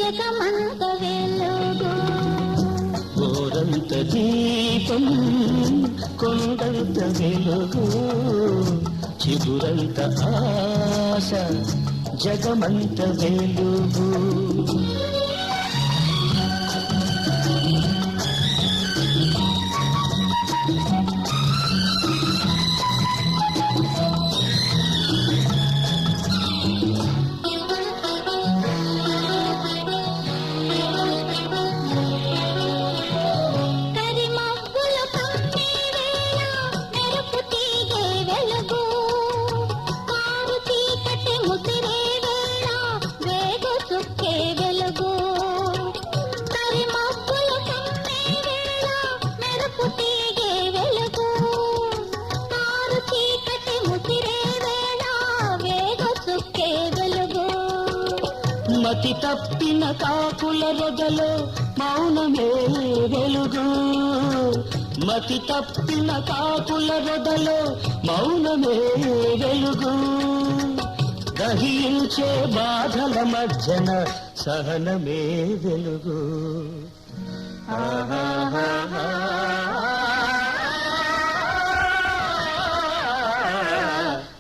జగమంత వెలుగు గోరంత దీపం కొండంత వెలుగు చిగురంత ఆశ జగమంత వెలుగు మతి తప్పిన కాకుల రొదలో మౌనమే వెలుగు మతి తప్పిన కాకుల రొదలో మౌనమే వెలుగు దహించే బాధల మధ్యన సహనమే వెలుగు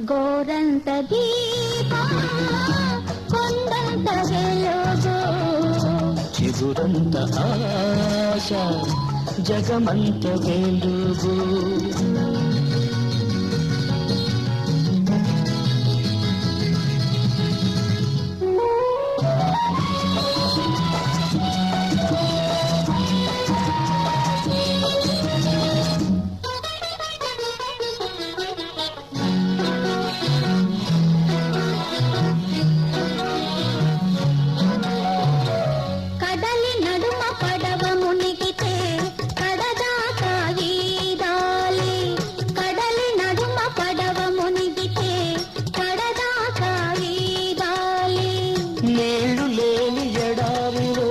గోరంత దీపం కొండంత వెలుగు చిగురంత ఆశ జగమంత వెలుగు నీళ్లు లేని ఎడారిలో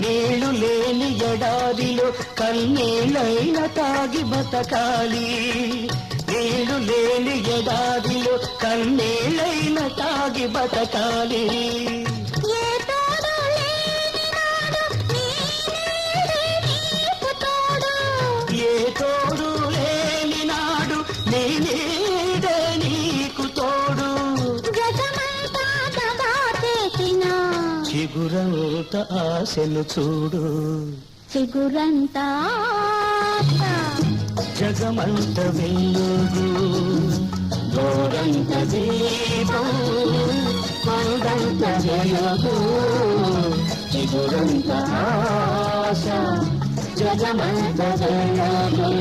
నీళ్లు లేని ఎడారిలో కన్నీళ్ళైన తాగి బతకాలి నీళ్లు లేని ఎడారిలో కన్నీళ్ళైన తాగి బతకాలి ఏ తోడు లేని నాడు నేనే చిగురంత ఆశలు చూడు చిగురంత జగమంత వెలుగు గోరంత దీపం కొండంత వెలుగు చిగురంత ఆశ జగమంత వెలుగు